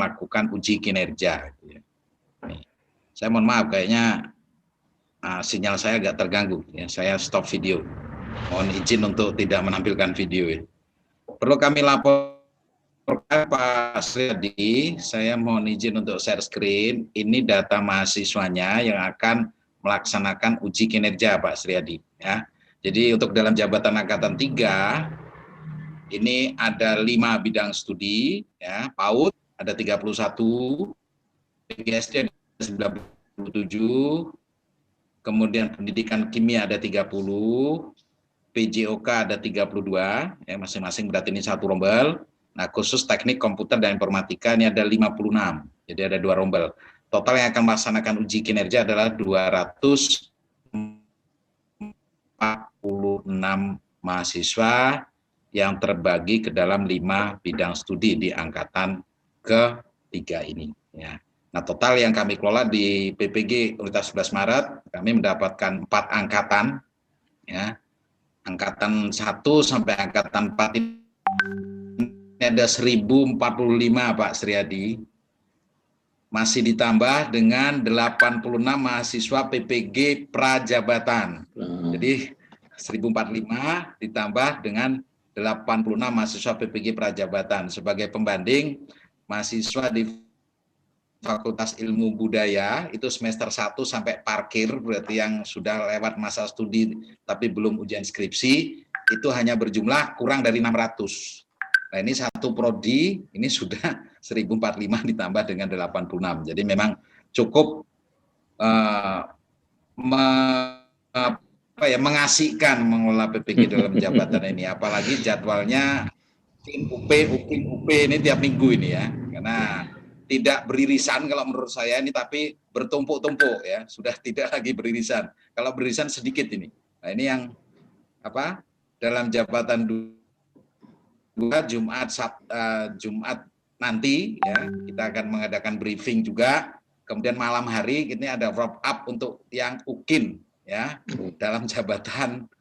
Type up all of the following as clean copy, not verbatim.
melakukan uji kinerja. Nih. Saya mohon maaf, kayaknya sinyal saya agak terganggu. Ya. Saya stop video. Mohon izin untuk tidak menampilkan video. Ya. Perlu kami laporkan Pak Sriadi, saya mohon izin untuk share screen. Ini data mahasiswanya yang akan melaksanakan uji kinerja Pak Sriadi. Ya. Jadi untuk dalam jabatan Angkatan 3, ini ada 5 bidang studi, ya, PAUD ada 31, PGSD ada 97, kemudian pendidikan kimia ada 30, PJOK ada 32, ya, masing-masing berarti ini satu rombel. Nah, khusus teknik komputer dan informatika ini ada 56, jadi ada 2 rombel. Total yang akan melaksanakan uji kinerja adalah 246 mahasiswa yang terbagi ke dalam 5 bidang studi di angkatan ke-3 ini. Ya. Nah, total yang kami kelola di PPG Universitas 11 Maret, kami mendapatkan 4 angkatan, ya. Angkatan 1 sampai angkatan 4 ini ada 1045 Pak Sriadi, masih ditambah dengan 86 mahasiswa PPG Prajabatan. Jadi 1045 ditambah dengan 86 mahasiswa PPG Prajabatan. Sebagai pembanding, mahasiswa di Fakultas Ilmu Budaya itu semester 1 sampai parkir, berarti yang sudah lewat masa studi tapi belum ujian skripsi, itu hanya berjumlah kurang dari 600. Nah, ini satu prodi, ini sudah 1045 ditambah dengan 86. Jadi memang cukup mengasihkan mengelola PPG dalam jabatan ini, apalagi jadwalnya UP ini tiap minggu ini ya, karena tidak beririsan kalau menurut saya ini, tapi bertumpuk-tumpuk ya, sudah tidak lagi beririsan. Kalau beririsan sedikit ini. Nah, ini yang dalam jabatan 2 Jumat nanti ya, kita akan mengadakan briefing juga. Kemudian malam hari ini ada wrap up untuk yang UKIN ya, dalam jabatan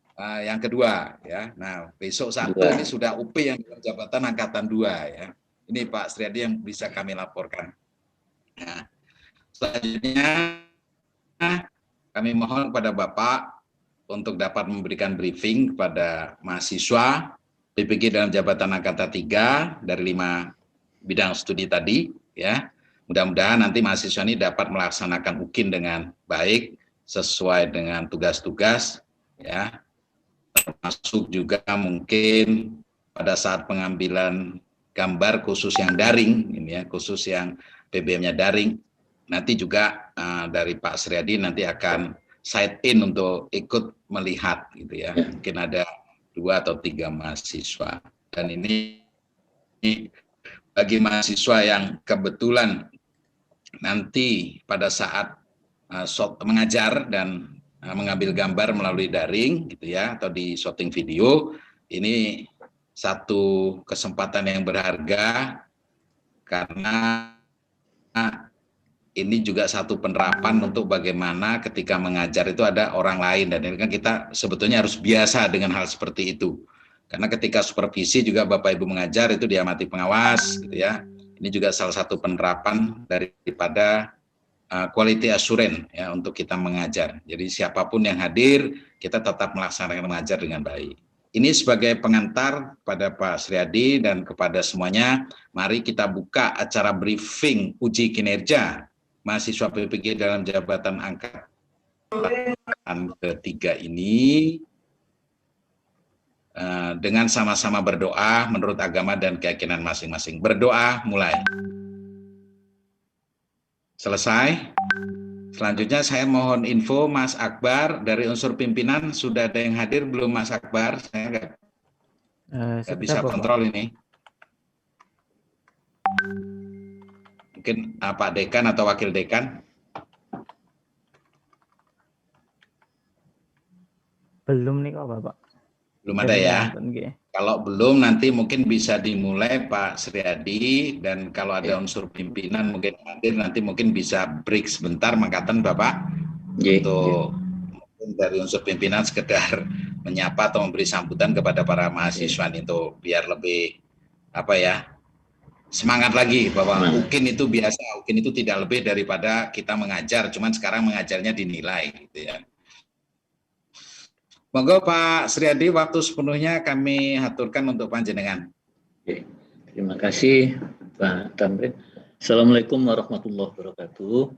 yang kedua ya. Nah, besok 1 ini sudah UP yang dalam jabatan angkatan 2 ya. Ini Pak Sriadi yang bisa kami laporkan. Nah, selanjutnya kami mohon kepada Bapak untuk dapat memberikan briefing kepada mahasiswa PPG dalam jabatan angkatan 3 dari 5 bidang studi tadi ya. Mudah-mudahan nanti mahasiswa ini dapat melaksanakan UKIN dengan baik sesuai dengan tugas-tugas ya. Termasuk juga mungkin pada saat pengambilan gambar khusus yang daring ini ya, khusus yang PBM-nya daring, nanti juga dari Pak Sriadi nanti akan side in untuk ikut melihat gitu ya. Mungkin ada 2 atau 3 mahasiswa, dan ini bagi mahasiswa yang kebetulan nanti pada saat mengajar dan mengambil gambar melalui daring gitu ya, atau di shooting video, ini satu kesempatan yang berharga karena ini juga satu penerapan untuk bagaimana ketika mengajar itu ada orang lain, dan ini kan kita sebetulnya harus biasa dengan hal seperti itu. Karena ketika supervisi juga Bapak Ibu mengajar itu diamati pengawas gitu ya. Ini juga salah satu penerapan daripada quality assurance ya untuk kita mengajar. Jadi siapapun yang hadir, kita tetap melaksanakan mengajar dengan baik. Ini sebagai pengantar kepada Pak Sriadi dan kepada semuanya, mari kita buka acara briefing uji kinerja mahasiswa PPG dalam jabatan angkatan ke-3 ini dengan sama-sama berdoa menurut agama dan keyakinan masing-masing. Berdoa mulai. Selesai. Selanjutnya saya mohon info Mas Akbar dari unsur pimpinan, sudah ada yang hadir belum Mas Akbar? Saya nggak bisa kontrol ini. Mungkin Pak Dekan atau Wakil Dekan? Belum nih kok Bapak. Belum ada ya? Kalau belum nanti mungkin bisa dimulai Pak Sriadi, dan kalau ada unsur pimpinan mungkin hadir, nanti mungkin bisa break sebentar mengatakan Bapak untuk mungkin dari unsur pimpinan sekedar menyapa atau memberi sambutan kepada para mahasiswa itu biar lebih semangat lagi bahwa Semangat. UKIN itu biasa, UKIN itu tidak lebih daripada kita mengajar, cuman sekarang mengajarnya dinilai gitu ya. Monggo Pak Sriadi, waktu sepenuhnya kami haturkan untuk panjenengan. Oke. Terima kasih Pak Tamrin. Assalamualaikum warahmatullahi wabarakatuh.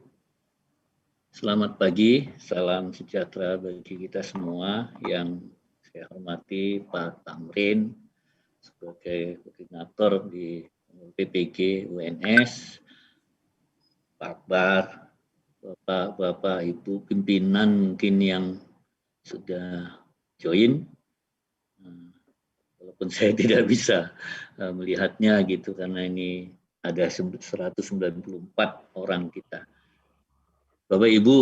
Selamat pagi, salam sejahtera bagi kita semua. Yang saya hormati Pak Tamrin sebagai koordinator di PPG UNS, Pak Akbar, Bapak Ibu pimpinan mungkin yang sudah join, walaupun saya tidak bisa melihatnya gitu karena ini ada 194 orang kita. Bapak Ibu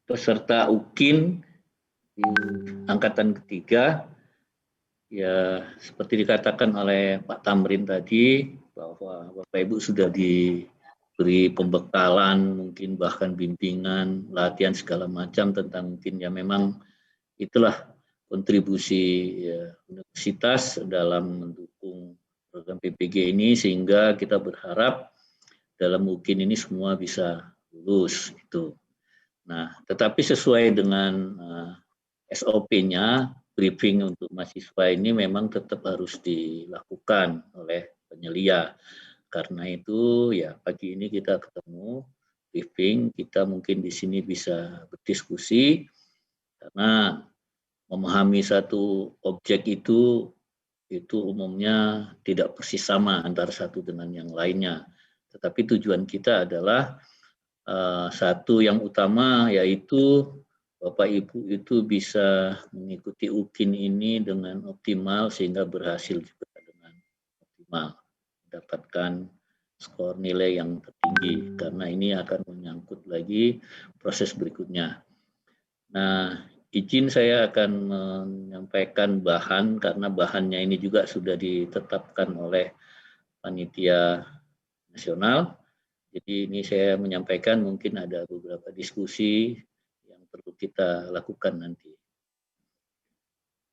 peserta UKIN di angkatan ketiga, ya seperti dikatakan oleh Pak Tamrin tadi bahwa Bapak Ibu sudah diberi pembekalan, mungkin bahkan bimbingan, latihan segala macam tentang mungkin ya memang itulah kontribusi ya, universitas dalam mendukung program PPG ini sehingga kita berharap dalam UKIN ini semua bisa lulus itu. Nah, tetapi sesuai dengan SOP-nya, briefing untuk mahasiswa ini memang tetap harus dilakukan oleh penyelia. Karena itu ya pagi ini kita ketemu briefing, kita mungkin di sini bisa berdiskusi karena memahami satu objek itu umumnya tidak persis sama antara satu dengan yang lainnya. Tetapi tujuan kita adalah satu yang utama yaitu Bapak Ibu itu bisa mengikuti UKIN ini dengan optimal sehingga berhasil juga dengan optimal mendapatkan skor nilai yang tertinggi karena ini akan menyangkut lagi proses berikutnya. Nah, izin saya akan menyampaikan bahan karena bahannya ini juga sudah ditetapkan oleh panitia nasional. Jadi ini saya menyampaikan mungkin ada beberapa diskusi yang perlu kita lakukan nanti.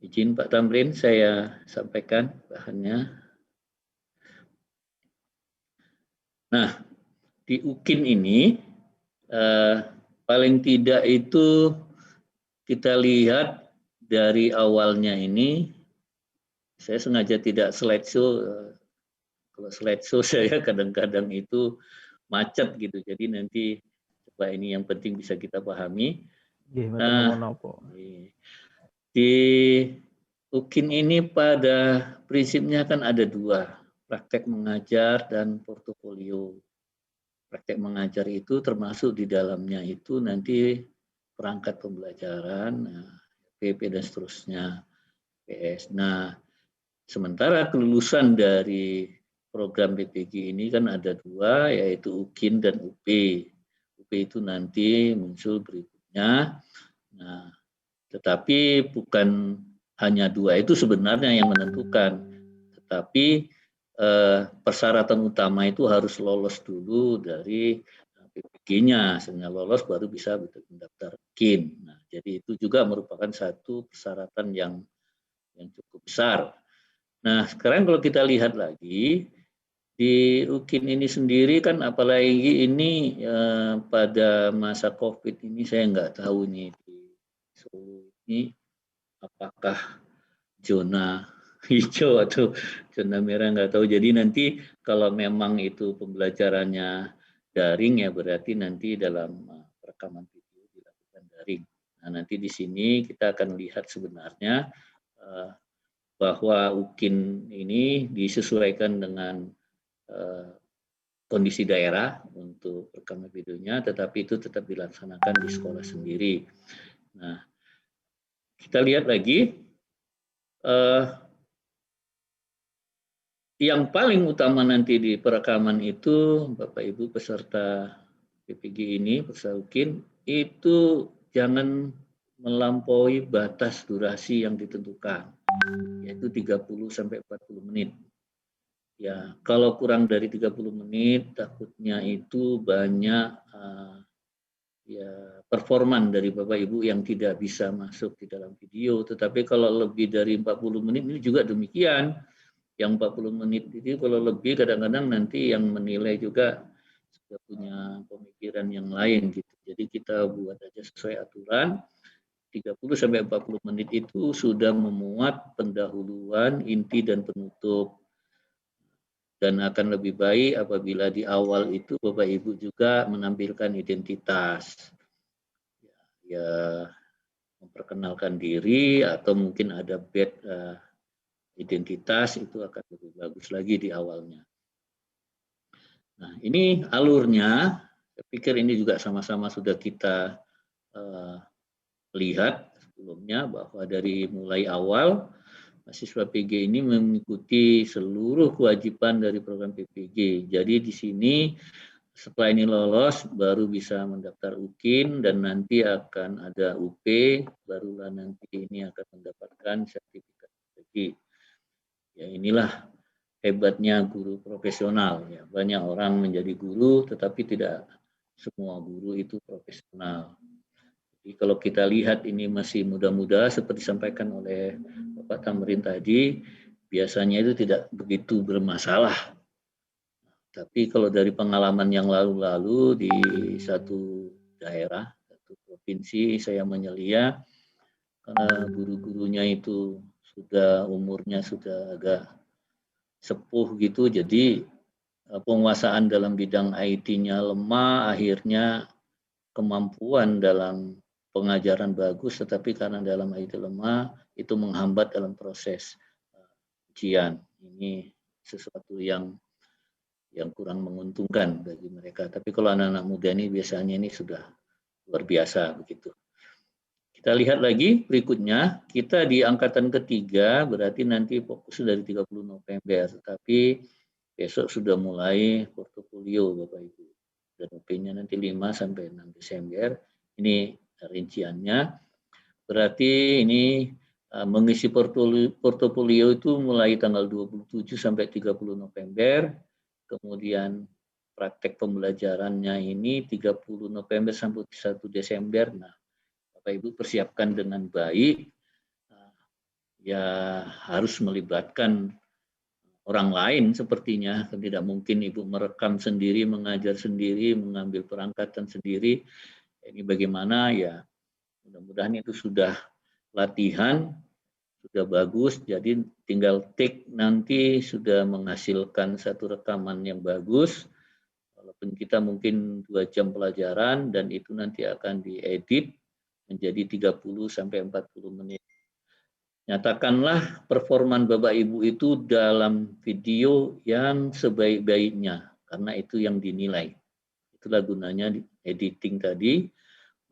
Izin Pak Tamrin saya sampaikan bahannya. Nah, di UKIN ini paling tidak itu kita lihat dari awalnya ini, saya sengaja tidak slideshow. Kalau slideshow saya kadang-kadang itu macet gitu. Jadi nanti coba ini yang penting bisa kita pahami. Nah, di UKIN ini pada prinsipnya kan ada dua, praktek mengajar dan portofolio. Praktek mengajar itu termasuk di dalamnya itu nanti perangkat pembelajaran, PP dan seterusnya, PS. Nah, sementara kelulusan dari program PPG ini kan ada dua, yaitu UKIN dan UP. UP itu nanti muncul berikutnya. Nah, tetapi bukan hanya dua itu sebenarnya yang menentukan, tetapi persyaratan utama itu harus lolos dulu dari PPG-nya, sehingga lolos baru bisa mendaftar KIN. Nah, jadi itu juga merupakan satu persyaratan yang cukup besar. Nah, sekarang kalau kita lihat lagi di UKIN ini sendiri kan apalagi ini pada masa COVID ini saya nggak tahu nih di Solo ini apakah zona hijau atau zona merah nggak tahu. Jadi nanti kalau memang itu pembelajarannya daring ya berarti nanti dalam rekaman video dilakukan daring. Nah, nanti di sini kita akan lihat sebenarnya bahwa UKIN ini disesuaikan dengan kondisi daerah untuk rekaman videonya, tetapi itu tetap dilaksanakan di sekolah sendiri. Nah, kita lihat lagi yang paling utama nanti di perekaman itu Bapak Ibu peserta PPG ini, peserta UKIN itu jangan melampaui batas durasi yang ditentukan, yaitu 30 sampai 40 menit. Ya, kalau kurang dari 30 menit takutnya itu banyak ya performan dari Bapak Ibu yang tidak bisa masuk di dalam video. Tetapi kalau lebih dari 40 menit ini juga demikian. Yang 40 menit itu kalau lebih kadang-kadang nanti yang menilai juga sudah punya pemikiran yang lain gitu. Jadi kita buat aja sesuai aturan. 30 sampai 40 menit itu sudah memuat pendahuluan, inti dan penutup. Dan akan lebih baik apabila di awal itu Bapak Ibu juga menampilkan identitas. Ya, memperkenalkan diri atau mungkin ada identitas itu akan lebih bagus lagi di awalnya. Nah, ini alurnya. Saya pikir ini juga sama-sama sudah kita lihat sebelumnya bahwa dari mulai awal mahasiswa PG ini mengikuti seluruh kewajiban dari program PPG. Jadi di sini setelah ini lolos baru bisa mendaftar UKIN dan nanti akan ada UP, barulah nanti ini akan mendapatkan sertifikat PPG. Ya inilah hebatnya guru profesional. Ya, banyak orang menjadi guru tetapi tidak semua guru itu profesional. Jadi kalau kita lihat ini masih muda-muda seperti disampaikan oleh Bapak Tamrin tadi, biasanya itu tidak begitu bermasalah. Tapi kalau dari pengalaman yang lalu-lalu di satu daerah, satu provinsi, saya menyelia karena guru-gurunya itu sudah umurnya sudah agak sepuh gitu, jadi penguasaan dalam bidang IT-nya lemah, akhirnya kemampuan dalam pengajaran bagus, tetapi karena dalam IT lemah, itu menghambat dalam proses ujian. Ini sesuatu yang kurang menguntungkan bagi mereka. Tapi kalau anak-anak muda ini biasanya ini sudah luar biasa begitu. Kita lihat lagi berikutnya, kita di angkatan ketiga berarti nanti fokus dari 30 November, tetapi besok sudah mulai portofolio Bapak Ibu. Dan UP-nya nanti 5 sampai 6 Desember. Ini rinciannya. Berarti ini mengisi portofolio itu mulai tanggal 27 sampai 30 November. Kemudian praktek pembelajarannya ini 30 November sampai 1 Desember. Nah, Bapak Ibu persiapkan dengan baik. Ya harus melibatkan orang lain sepertinya. Tidak mungkin Ibu merekam sendiri, mengajar sendiri, mengambil perangkatan sendiri. Ini bagaimana ya, mudah-mudahan itu sudah latihan, sudah bagus, jadi tinggal take nanti sudah menghasilkan satu rekaman yang bagus. Walaupun kita mungkin 2 jam pelajaran dan itu nanti akan diedit menjadi 30 sampai 40 menit. Nyatakanlah performan Bapak Ibu itu dalam video yang sebaik-baiknya, karena itu yang dinilai. Itulah gunanya editing tadi,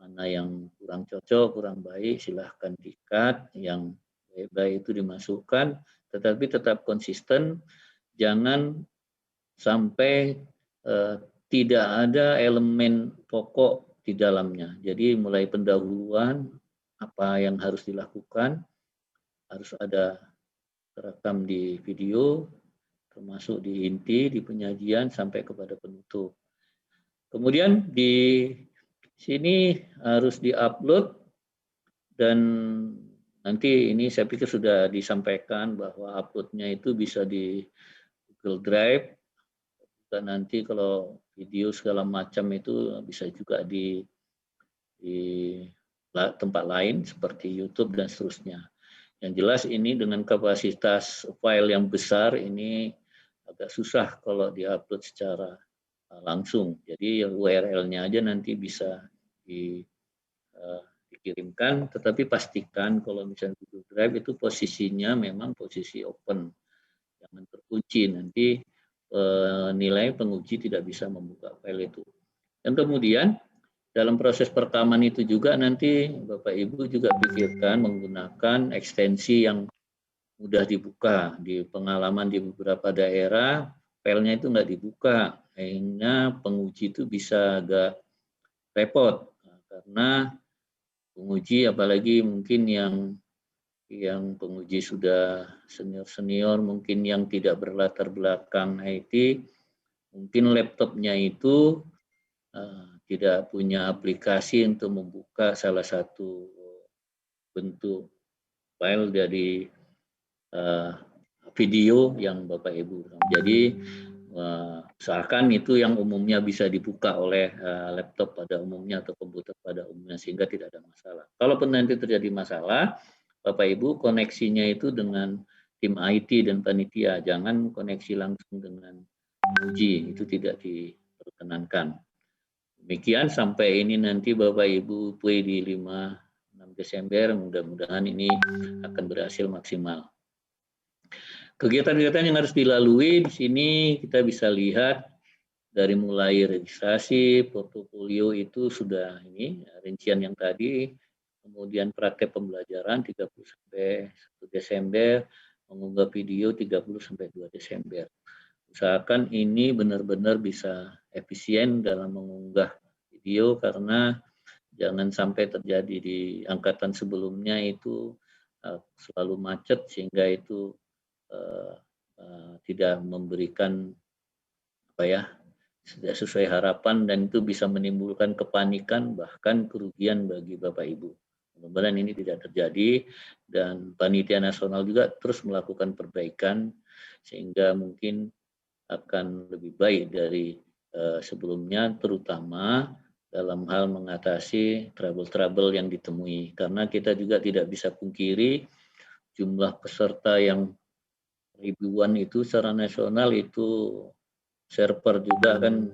mana yang kurang cocok, kurang baik, silahkan di-cut, yang baik itu dimasukkan, tetapi tetap konsisten, jangan sampai tidak ada elemen pokok di dalamnya. Jadi mulai pendahuluan, apa yang harus dilakukan, harus ada terekam di video, termasuk di inti, di penyajian, sampai kepada penutup. Kemudian di sini harus diupload dan nanti ini saya pikir sudah disampaikan bahwa uploadnya itu bisa di Google Drive, dan nanti kalau video segala macam itu bisa juga di tempat lain seperti YouTube dan seterusnya. Yang jelas ini dengan kapasitas file yang besar ini agak susah kalau diupload secara langsung. Jadi URL-nya aja nanti bisa dikirimkan, tetapi pastikan kalau misalnya Google Drive itu posisinya memang posisi open, jangan terkunci, nanti nilai penguji tidak bisa membuka file itu. Dan kemudian dalam proses perekaman itu juga nanti Bapak Ibu juga pikirkan menggunakan ekstensi yang mudah dibuka. Di pengalaman di beberapa daerah, filenya itu nggak dibuka, akhirnya penguji itu bisa agak repot. Karena penguji apalagi mungkin yang penguji sudah senior-senior, mungkin yang tidak berlatar belakang IT, mungkin laptopnya itu tidak punya aplikasi untuk membuka salah satu bentuk file dari video yang Bapak Ibu. Jadi usahakan itu yang umumnya bisa dibuka oleh laptop pada umumnya atau komputer pada umumnya sehingga tidak ada masalah. Kalaupun nanti terjadi masalah, Bapak Ibu koneksinya itu dengan tim IT dan panitia, jangan koneksi langsung dengan uji, itu tidak diperkenankan. Demikian sampai ini nanti Bapak Ibu play di 5-6 Desember, mudah-mudahan ini akan berhasil maksimal. Kegiatan-kegiatan yang harus dilalui di sini kita bisa lihat dari mulai registrasi, portofolio itu sudah ini rincian yang tadi, kemudian praktek pembelajaran 30 sampai 1 Desember, mengunggah video 30 sampai 2 Desember. Usahakan ini benar-benar bisa efisien dalam mengunggah video karena jangan sampai terjadi di angkatan sebelumnya itu selalu macet sehingga itu tidak memberikan tidak sesuai harapan dan itu bisa menimbulkan kepanikan bahkan kerugian bagi Bapak Ibu. Mudah-mudahan ini tidak terjadi dan panitia nasional juga terus melakukan perbaikan sehingga mungkin akan lebih baik dari sebelumnya, terutama dalam hal mengatasi trouble-trouble yang ditemui karena kita juga tidak bisa pungkiri jumlah peserta yang ribuan itu secara nasional itu server juga kan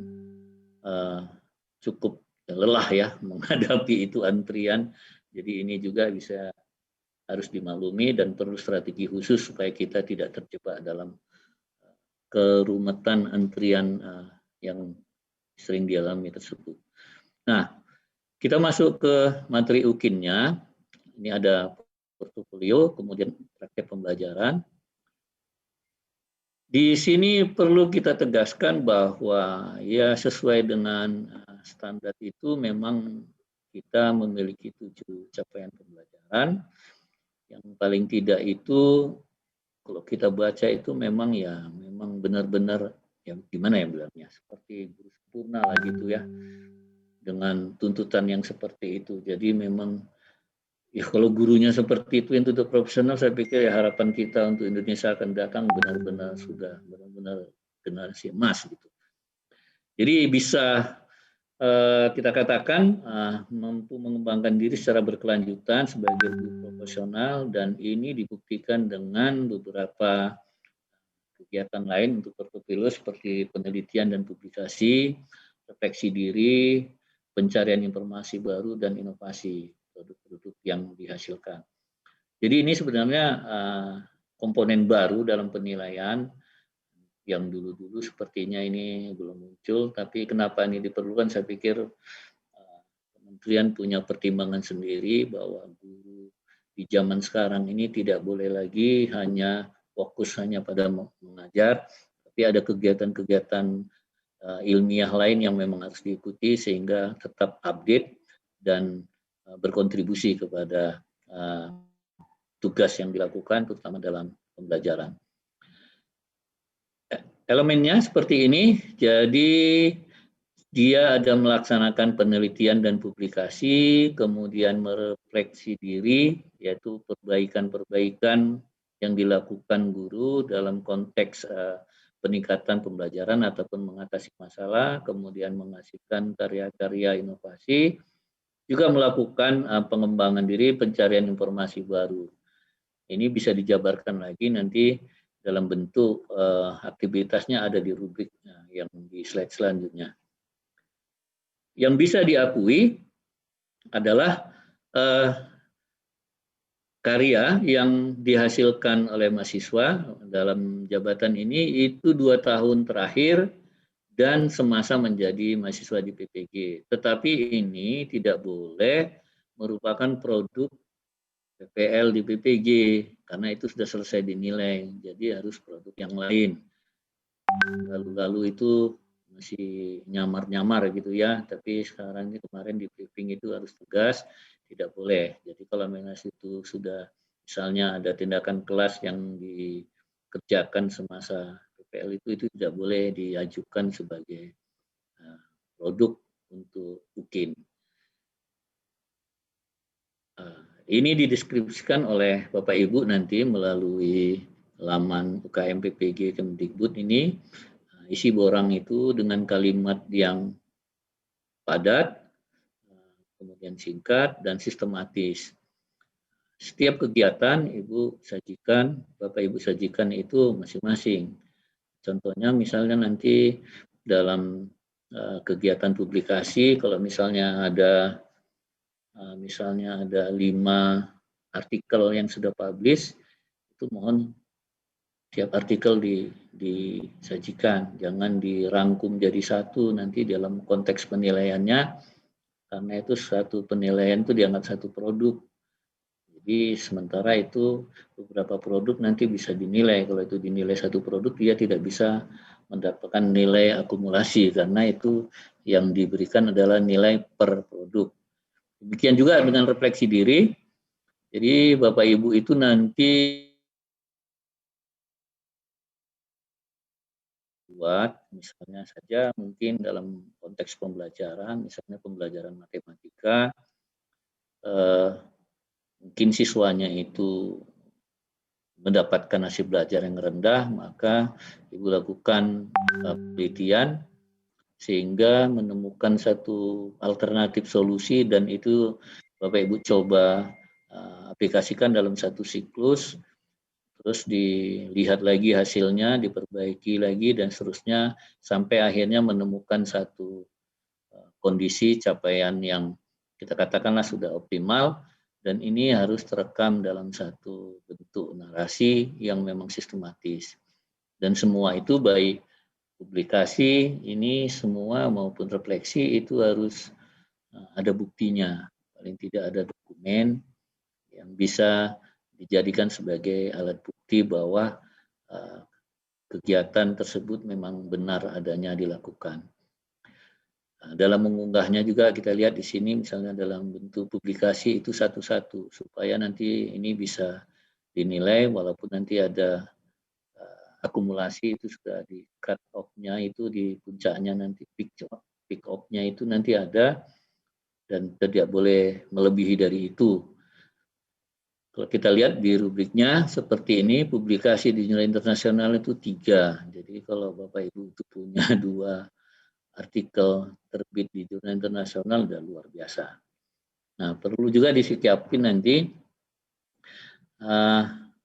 cukup lelah ya menghadapi itu antrian. Jadi ini juga bisa harus dimaklumi dan perlu strategi khusus supaya kita tidak terjebak dalam kerumetan antrian yang sering dialami tersebut. Nah, kita masuk ke materi UKIN-nya. Ini ada portofolio, kemudian praktek pembelajaran. Di sini perlu kita tegaskan bahwa ya sesuai dengan standar itu memang kita memiliki 7 capaian pembelajaran. Yang paling tidak itu kalau kita baca itu memang benar-benar ya gimana ya bilangnya seperti guru sempurna lah gitu ya dengan tuntutan yang seperti itu. Jadi memang ya kalau gurunya seperti itu yang tutup profesional, saya pikir ya harapan kita untuk Indonesia akan datang benar-benar sudah benar-benar generasi emas gitu. Jadi bisa kita katakan mampu mengembangkan diri secara berkelanjutan sebagai guru profesional dan ini dibuktikan dengan beberapa kegiatan lain untuk portofolio seperti penelitian dan publikasi, refleksi diri, pencarian informasi baru dan inovasi produk-produk yang dihasilkan. Jadi ini sebenarnya komponen baru dalam penilaian yang dulu-dulu sepertinya ini belum muncul, tapi kenapa ini diperlukan? Saya pikir kementerian punya pertimbangan sendiri bahwa guru di zaman sekarang ini tidak boleh lagi hanya fokus hanya pada mengajar, tapi ada kegiatan-kegiatan ilmiah lain yang memang harus diikuti sehingga tetap update dan berkontribusi kepada tugas yang dilakukan terutama dalam pembelajaran. Elemennya seperti ini, jadi dia ada melaksanakan penelitian dan publikasi, kemudian merefleksi diri, yaitu perbaikan-perbaikan yang dilakukan guru dalam konteks peningkatan pembelajaran ataupun mengatasi masalah, kemudian menghasilkan karya-karya inovasi, juga melakukan pengembangan diri, pencarian informasi baru. Ini bisa dijabarkan lagi nanti dalam bentuk aktivitasnya ada di rubrik yang di slide selanjutnya. Yang bisa diakui adalah karya yang dihasilkan oleh mahasiswa dalam jabatan ini itu 2 tahun terakhir dan semasa menjadi mahasiswa di PPG. Tetapi ini tidak boleh merupakan produk PPL di PPG karena itu sudah selesai dinilai. Jadi harus produk yang lain. Lalu itu masih nyamar-nyamar gitu ya. Tapi sekarang ini kemarin di briefing itu harus tegas, tidak boleh. Jadi kalau memang itu sudah misalnya ada tindakan kelas yang dikerjakan semasa PPL itu tidak boleh diajukan sebagai produk untuk UKIN. Ini dideskripsikan oleh Bapak Ibu nanti melalui laman UKM PPG Kemdikbud ini, isi borang itu dengan kalimat yang padat, kemudian singkat dan sistematis. Setiap kegiatan Bapak Ibu sajikan itu masing-masing. Contohnya misalnya nanti dalam kegiatan publikasi, kalau misalnya ada 5 artikel yang sudah publish, itu mohon tiap artikel disajikan, jangan dirangkum jadi satu nanti dalam konteks penilaiannya, karena itu satu penilaian itu dianggap satu produk. Jadi sementara itu beberapa produk nanti bisa dinilai, kalau itu dinilai satu produk dia tidak bisa mendapatkan nilai akumulasi karena itu yang diberikan adalah nilai per produk. Demikian juga dengan refleksi diri. Jadi Bapak Ibu itu nanti buat misalnya saja mungkin dalam konteks pembelajaran, misalnya pembelajaran matematika, mungkin siswanya itu mendapatkan hasil belajar yang rendah, maka Ibu lakukan penelitian sehingga menemukan satu alternatif solusi dan itu Bapak Ibu coba aplikasikan dalam satu siklus, terus dilihat lagi hasilnya, diperbaiki lagi dan seterusnya sampai akhirnya menemukan satu kondisi capaian yang kita katakanlah sudah optimal. Dan ini harus terekam dalam satu bentuk narasi yang memang sistematis. Dan semua itu baik publikasi ini semua maupun refleksi itu harus ada buktinya. Paling tidak ada dokumen yang bisa dijadikan sebagai alat bukti bahwa kegiatan tersebut memang benar adanya dilakukan. Dalam mengunggahnya juga kita lihat di sini misalnya dalam bentuk publikasi itu satu-satu supaya nanti ini bisa dinilai walaupun nanti ada akumulasi itu sudah di cut off-nya itu di puncaknya nanti pick off-nya itu nanti ada dan tidak boleh melebihi dari itu. Kalau kita lihat di rubriknya seperti ini, publikasi di jurnal internasional itu 3. Jadi kalau Bapak Ibu itu punya 2 artikel terbit di jurnal internasional sudah luar biasa. Nah, perlu juga disikapi nanti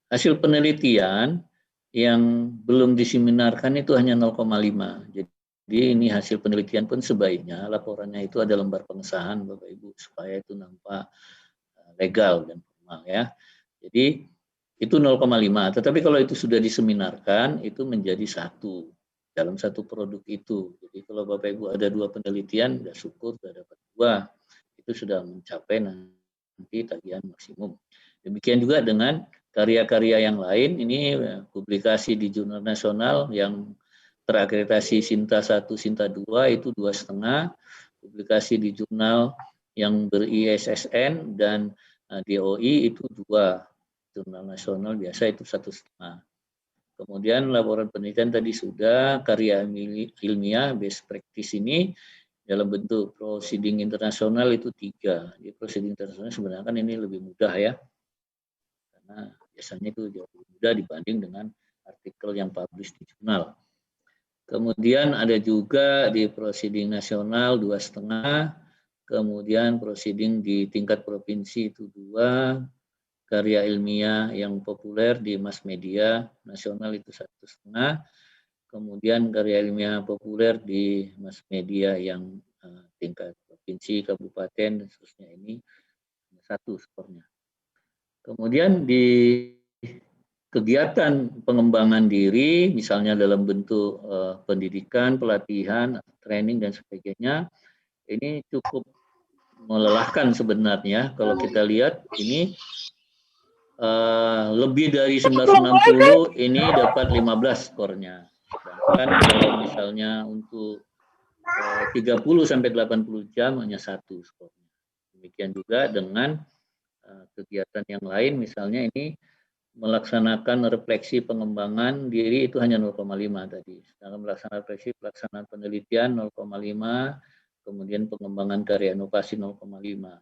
hasil penelitian yang belum diseminarkan itu hanya 0,5. Jadi ini hasil penelitian pun sebaiknya laporannya itu ada lembar pengesahan Bapak Ibu supaya itu nampak legal dan formal ya. Jadi itu 0,5. Tetapi kalau itu sudah diseminarkan itu menjadi 1 dalam satu produk itu. Jadi kalau Bapak Ibu ada 2 penelitian, sudah syukur sudah dapat 2. Itu sudah mencapai nanti tagihan maksimum. Demikian juga dengan karya-karya yang lain, ini publikasi di jurnal nasional yang terakreditasi Sinta 1, Sinta 2 itu 2,5. Publikasi di jurnal yang ber-ISSN dan DOI itu 2. Jurnal nasional biasa itu 1,5. Kemudian laporan penelitian tadi sudah, karya ilmiah best practice ini dalam bentuk proceeding internasional itu 3. Jadi proceeding internasional sebenarnya kan ini lebih mudah ya, karena biasanya itu jauh lebih mudah dibanding dengan artikel yang publish di jurnal. Kemudian ada juga di proceeding nasional 2,5, kemudian proceeding di tingkat provinsi itu 2, karya ilmiah yang populer di mass media nasional itu 1,5, kemudian karya ilmiah populer di mass media yang tingkat provinsi, kabupaten, dan seterusnya ini 1 skornya. Kemudian di kegiatan pengembangan diri, misalnya dalam bentuk pendidikan, pelatihan, training, dan sebagainya, ini cukup melelahkan sebenarnya. Kalau kita lihat ini lebih dari 960 ini dapat 15 skornya. Sedangkan kalau misalnya untuk 30 sampai 80 jam hanya 1 skornya. Demikian juga dengan kegiatan yang lain, misalnya ini melaksanakan refleksi pengembangan diri itu hanya 0,5 tadi. Sedangkan melaksanakan refleksi pelaksanaan penelitian 0,5, kemudian pengembangan karya inovasi 0,5.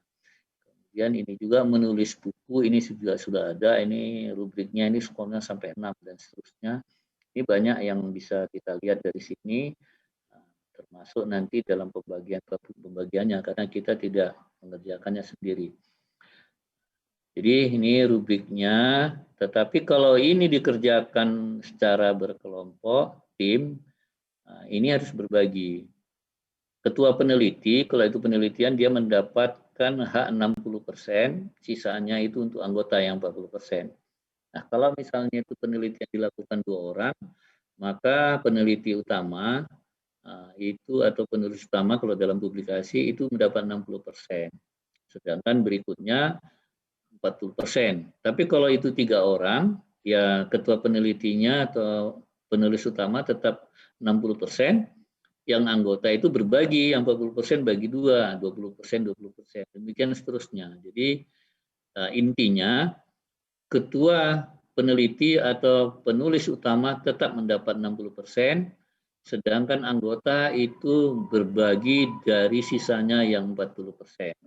Kemudian ini juga menulis buku, ini sudah ada, ini rubriknya, ini skornya sampai 6 dan seterusnya. Ini banyak yang bisa kita lihat dari sini, termasuk nanti dalam pembagiannya, karena kita tidak mengerjakannya sendiri. Jadi ini rubriknya, tetapi kalau ini dikerjakan secara berkelompok, tim, ini harus berbagi. Ketua peneliti, kalau itu penelitian, dia mendapatkan hak 60%, sisanya itu untuk anggota yang 40%. Nah, kalau misalnya itu penelitian dilakukan 2 orang, maka peneliti utama itu atau penulis utama kalau dalam publikasi itu mendapat 60%. Sedangkan berikutnya 40%. Tapi kalau itu 3 orang, ya ketua penelitinya atau penulis utama tetap 60%, yang anggota itu berbagi, yang 40% bagi 2, 20%, 20%, demikian seterusnya. Jadi intinya ketua peneliti atau penulis utama tetap mendapat 60%, sedangkan anggota itu berbagi dari sisanya yang 40%.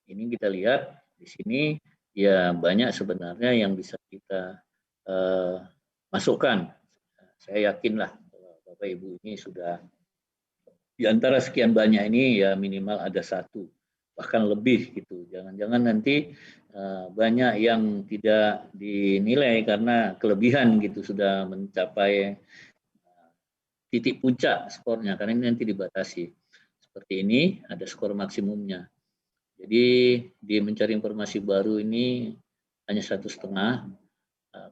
Ini kita lihat di sini, ya banyak sebenarnya yang bisa kita masukkan. Saya yakinlah Bapak Ibu ini sudah di antara sekian banyak ini ya minimal ada 1, bahkan lebih gitu. Jangan-jangan nanti banyak yang tidak dinilai karena kelebihan gitu, sudah mencapai titik puncak skornya, karena ini nanti dibatasi. Seperti ini ada skor maksimumnya. Jadi di mencari informasi baru ini hanya 1,5.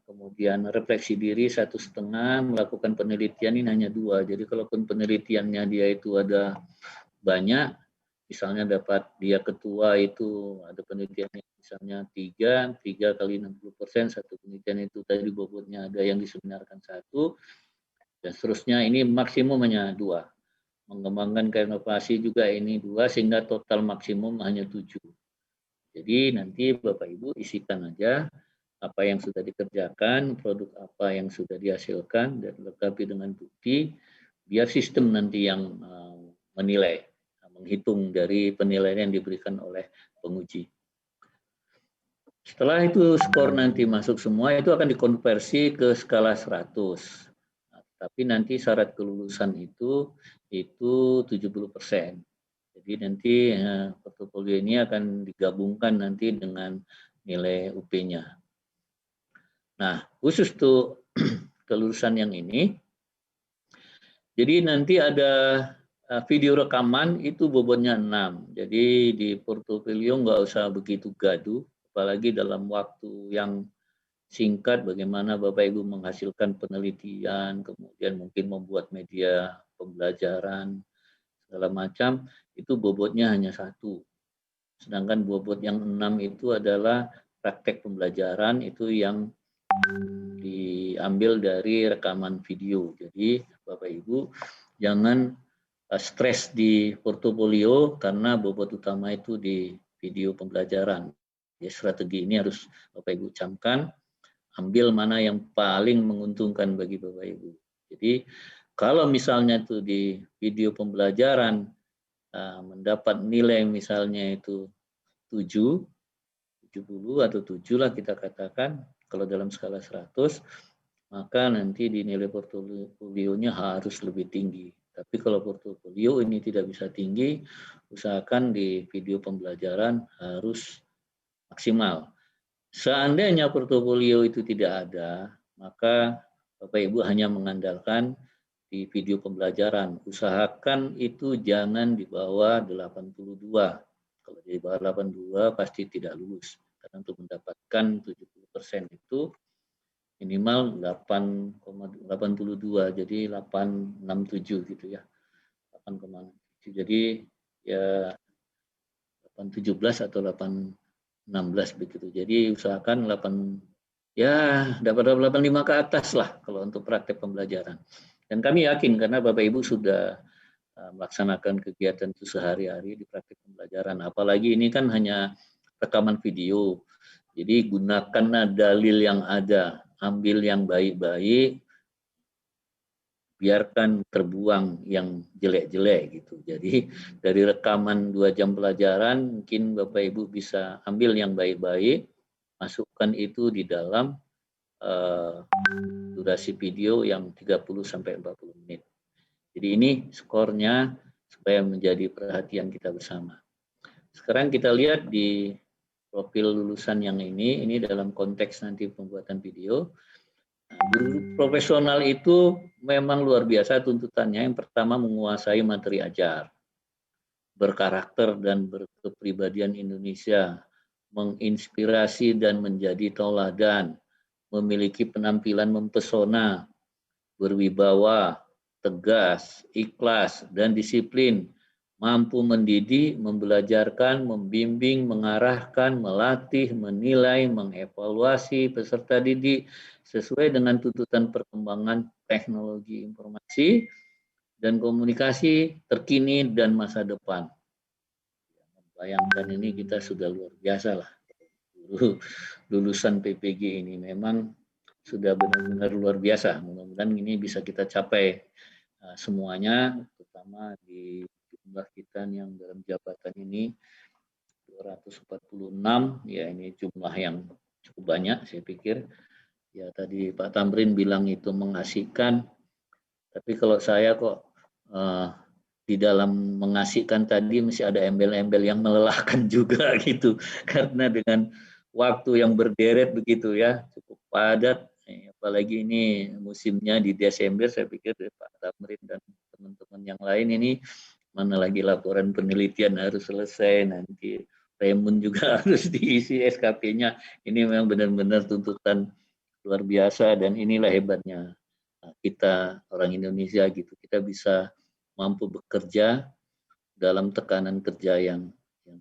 Kemudian refleksi diri 1,5, melakukan penelitian ini hanya 2. Jadi kalaupun penelitiannya dia itu ada banyak, misalnya dapat dia ketua itu ada penelitiannya misalnya 3 kali 60%, satu penelitian itu tadi bobotnya ada yang diseminarkan 1, dan seterusnya, ini maksimum hanya 2. Mengembangkan ke inovasi juga ini 2, sehingga total maksimum hanya 7. Jadi nanti Bapak Ibu isikan aja apa yang sudah dikerjakan, produk apa yang sudah dihasilkan, dan lengkapi dengan bukti, biar sistem nanti yang menilai, menghitung dari penilaian yang diberikan oleh penguji. Setelah itu skor nanti masuk semua, itu akan dikonversi ke skala 100. Tapi nanti syarat kelulusan itu 70%. Jadi nanti portofolio ini akan digabungkan nanti dengan nilai UP-nya. Nah, khusus tuh kelulusan yang ini, jadi nanti ada video rekaman itu bobotnya 6. Jadi di portofolio nggak usah begitu gaduh, apalagi dalam waktu yang singkat bagaimana Bapak Ibu menghasilkan penelitian, kemudian mungkin membuat media pembelajaran, segala macam, itu bobotnya hanya 1. Sedangkan bobot yang 6 itu adalah praktek pembelajaran, itu yang diambil dari rekaman video. Jadi Bapak Ibu jangan stres di portofolio karena bobot utama itu di video pembelajaran. Ya, strategi ini harus Bapak Ibu camkan, ambil mana yang paling menguntungkan bagi Bapak Ibu. Jadi kalau misalnya itu di video pembelajaran mendapat nilai misalnya itu 7, 70 atau 7 lah kita katakan, kalau dalam skala 100, maka nanti di nilai portofolionya harus lebih tinggi. Tapi kalau portofolio ini tidak bisa tinggi, usahakan di video pembelajaran harus maksimal. Seandainya portofolio itu tidak ada, maka Bapak Ibu hanya mengandalkan di video pembelajaran. Usahakan itu jangan di bawah 82. Kalau di bawah 82 pasti tidak lulus. Karena untuk mendapatkan 70% itu minimal 8,82, jadi 867 gitu ya. 8,7. Jadi ya 817 atau 816 begitu. Jadi usahakan dapat 85 ke atas lah kalau untuk praktek pembelajaran. Dan kami yakin karena Bapak Ibu sudah melaksanakan kegiatan itu sehari-hari di praktek pembelajaran. Apalagi ini kan hanya rekaman video. Jadi gunakanlah dalil yang ada, ambil yang baik-baik, biarkan terbuang yang jelek-jelek gitu. Jadi dari rekaman 2 jam pelajaran mungkin Bapak Ibu bisa ambil yang baik-baik, masukkan itu di dalam durasi video yang 30 sampai 40 menit. Jadi ini skornya supaya menjadi perhatian kita bersama. Sekarang kita lihat di profil lulusan yang ini dalam konteks nanti pembuatan video. Guru profesional itu memang luar biasa tuntutannya. Yang pertama menguasai materi ajar, berkarakter dan berkepribadian Indonesia, menginspirasi dan menjadi tauladan, memiliki penampilan mempesona, berwibawa, tegas, ikhlas, dan disiplin, mampu mendidik, membelajarkan, membimbing, mengarahkan, melatih, menilai, mengevaluasi peserta didik sesuai dengan tuntutan perkembangan teknologi informasi dan komunikasi terkini dan masa depan. Bayangkan ini kita sudah luar biasa lah. Lulusan PPG ini memang sudah benar-benar luar biasa. Mudah-mudahan ini bisa kita capai semuanya, terutama di jumlah kita yang dalam jabatan ini 246, ya ini jumlah yang cukup banyak saya pikir. Ya tadi Pak Tamrin bilang itu mengasihkan, tapi kalau saya kok di dalam mengasihkan tadi masih ada embel-embel yang melelahkan juga gitu, karena dengan waktu yang berderet begitu ya, cukup padat. Apalagi ini musimnya di Desember, saya pikir Pak Tamrin dan teman-teman yang lain ini mana lagi laporan penelitian harus selesai, nanti remun juga harus diisi SKP-nya. Ini memang benar-benar tuntutan luar biasa, dan inilah hebatnya kita orang Indonesia gitu. Kita bisa mampu bekerja dalam tekanan kerja yang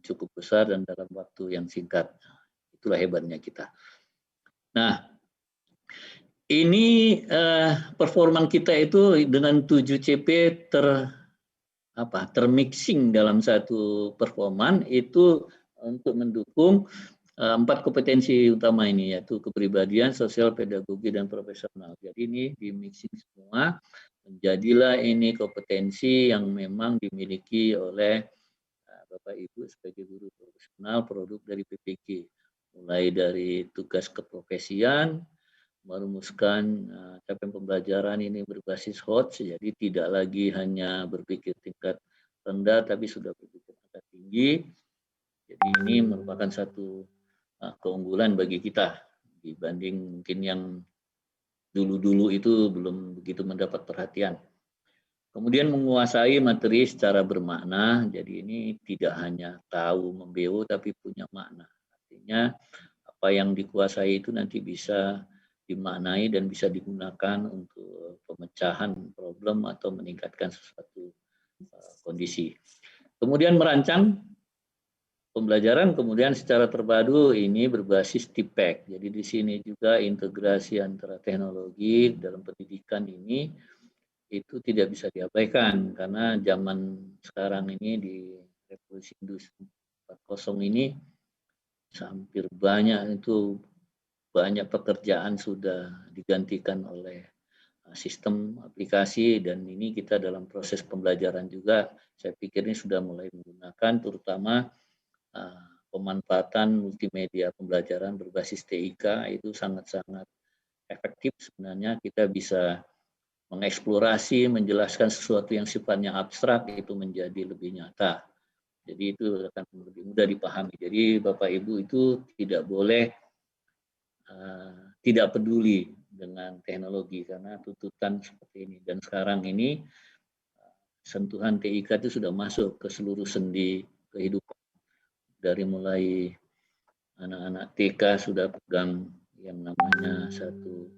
cukup besar dan dalam waktu yang singkat. Itulah hebatnya kita. Nah, ini performan kita itu dengan 7 CP termixing dalam satu performan itu untuk mendukung 4 kompetensi utama ini, yaitu kepribadian, sosial, pedagogi, dan profesional. Jadi ini di mixing semua, menjadilah ini kompetensi yang memang dimiliki oleh Bapak Ibu sebagai guru profesional produk dari PPG. Mulai dari tugas keprofesian, merumuskan capaian pembelajaran ini berbasis HOTS, jadi tidak lagi hanya berpikir tingkat rendah, tapi sudah berpikir tingkat tinggi. Jadi ini merupakan satu keunggulan bagi kita dibanding mungkin yang dulu-dulu itu belum begitu mendapat perhatian. Kemudian menguasai materi secara bermakna, jadi ini tidak hanya tahu membeo tapi punya makna. Artinya apa yang dikuasai itu nanti bisa dimaknai dan bisa digunakan untuk pemecahan problem atau meningkatkan sesuatu kondisi. Kemudian merancang pembelajaran, kemudian secara terpadu ini berbasis TPEC. Jadi di sini juga integrasi antara teknologi dalam pendidikan ini itu tidak bisa diabaikan, karena zaman sekarang ini di revolusi industri 4.0 ini hampir banyak pekerjaan sudah digantikan oleh sistem aplikasi, dan ini kita dalam proses pembelajaran juga saya pikir ini sudah mulai menggunakan, terutama pemanfaatan multimedia pembelajaran berbasis TIK itu sangat-sangat efektif. Sebenarnya kita bisa mengeksplorasi, menjelaskan sesuatu yang sifatnya abstrak itu menjadi lebih nyata. Jadi itu akan lebih mudah dipahami. Jadi Bapak Ibu itu tidak boleh tidak peduli dengan teknologi, karena tuntutan seperti ini. Dan sekarang ini sentuhan TIK itu sudah masuk ke seluruh sendi kehidupan. Dari mulai anak-anak TK sudah pegang yang namanya satu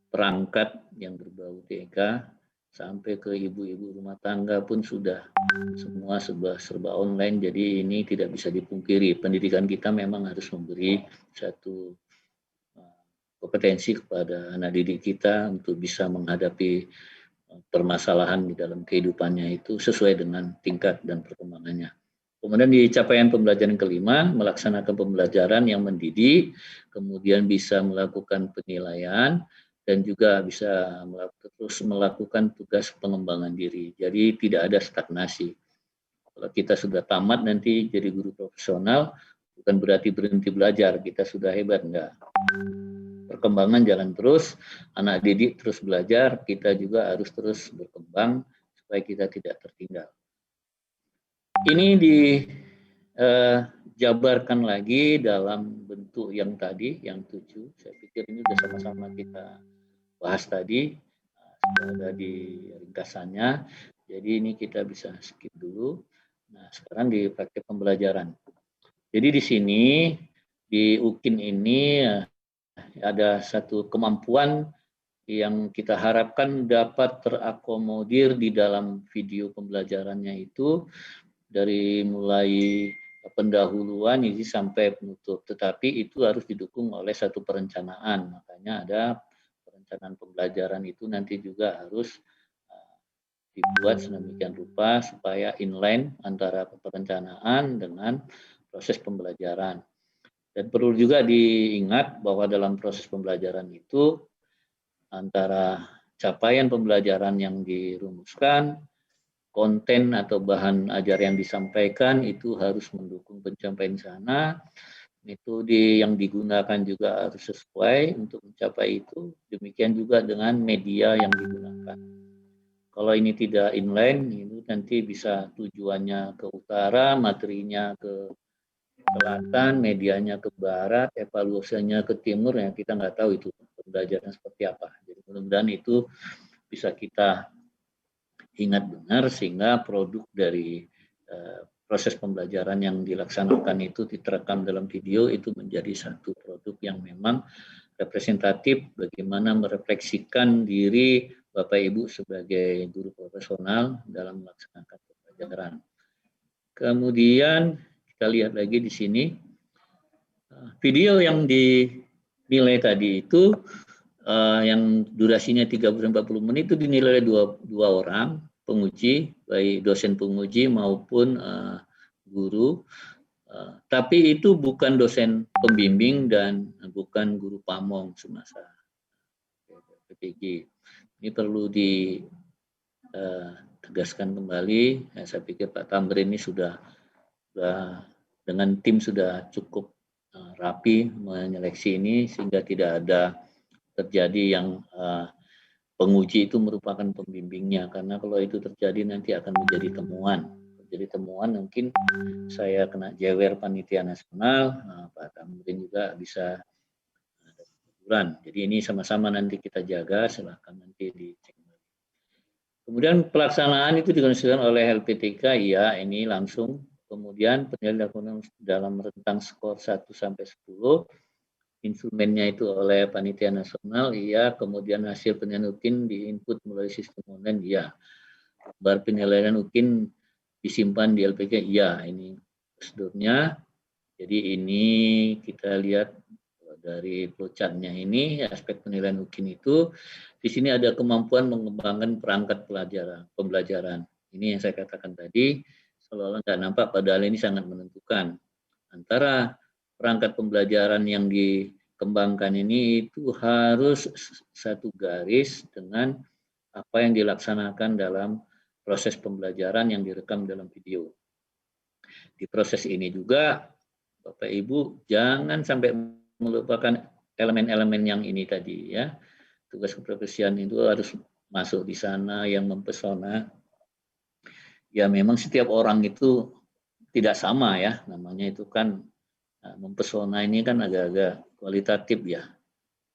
perangkat yang berbau TK, sampai ke ibu-ibu rumah tangga pun sudah semua serba online. Jadi ini tidak bisa dipungkiri, pendidikan kita memang harus memberi satu kompetensi kepada anak didik kita untuk bisa menghadapi permasalahan di dalam kehidupannya itu sesuai dengan tingkat dan perkembangannya. Kemudian di capaian pembelajaran kelima, melaksanakan pembelajaran yang mendidik, kemudian bisa melakukan penilaian, dan juga bisa terus melakukan tugas pengembangan diri. Jadi tidak ada stagnasi. Kalau kita sudah tamat nanti jadi guru profesional, bukan berarti berhenti belajar, kita sudah hebat, enggak. Perkembangan jalan terus, anak didik terus belajar, kita juga harus terus berkembang supaya kita tidak tertinggal. Ini dijabarkan lagi dalam bentuk yang tadi, yang 7. Saya pikir ini sudah sama-sama kita bahas tadi, sudah ada di ringkasannya. Jadi ini kita bisa skip dulu. Nah, sekarang di praktek pembelajaran. Jadi di sini di UKIN ini ada satu kemampuan yang kita harapkan dapat terakomodir di dalam video pembelajarannya itu dari mulai pendahuluan ini sampai penutup. Tetapi itu harus didukung oleh satu perencanaan. Makanya ada perencanaan pembelajaran itu nanti juga harus dibuat sedemikian rupa supaya inline antara perencanaan dengan proses pembelajaran. Dan perlu juga diingat bahwa dalam proses pembelajaran itu antara capaian pembelajaran yang dirumuskan, konten atau bahan ajar yang disampaikan itu harus mendukung pencapaian sana, metode yang digunakan juga harus sesuai untuk mencapai itu, demikian juga dengan media yang digunakan. Kalau ini tidak inline, itu nanti bisa tujuannya ke utara, materinya ke selatan, medianya ke barat, evaluasinya ke timur, ya kita nggak tahu itu pembelajaran seperti apa. Jadi mudah-mudahan itu bisa kita ingat benar sehingga produk dari proses pembelajaran yang dilaksanakan itu diterekam dalam video itu menjadi satu produk yang memang representatif bagaimana merefleksikan diri Bapak Ibu sebagai guru profesional dalam melaksanakan pembelajaran. Kemudian kita lihat lagi di sini video yang dinilai tadi itu yang durasinya 30-40 menit itu dinilai dua orang penguji, baik dosen penguji maupun guru. Tapi itu bukan dosen pembimbing dan bukan guru pamong semasa PPG. Ini perlu ditegaskan kembali. Saya pikir Pak Tamrin ini sudah dengan tim sudah cukup rapi menyeleksi ini sehingga tidak ada terjadi yang penguji itu merupakan pembimbingnya, karena kalau itu terjadi nanti akan menjadi temuan. Jadi temuan mungkin saya kena jewer panitia nasional, Pak Tamrin juga bisa ada teguran. Jadi ini sama-sama nanti kita jaga, silahkan nanti dicek. Kemudian pelaksanaan itu dikonsiderkan oleh LPTK, ya ini langsung. Kemudian penilaian dalam rentang skor 1 sampai 10, instrumennya itu oleh panitia nasional, iya. Kemudian hasil penilaian UKIN diinput melalui sistem online, iya. Kabar penilaian UKIN disimpan di LPK, iya. Ini prosedurnya. Jadi ini kita lihat dari flowchart-nya ini, aspek penilaian UKIN itu, di sini ada kemampuan mengembangkan perangkat pembelajaran. Ini yang saya katakan tadi, seolah-olah nggak nampak, padahal ini sangat menentukan. Antara perangkat pembelajaran yang dikembangkan ini itu harus satu garis dengan apa yang dilaksanakan dalam proses pembelajaran yang direkam dalam video. Di proses ini juga, Bapak Ibu, jangan sampai melupakan elemen-elemen yang ini tadi ya. Tugas keprofesian itu harus masuk di sana yang mempesona. Ya memang setiap orang itu tidak sama ya, namanya itu kan mempesona ini kan agak-agak kualitatif ya.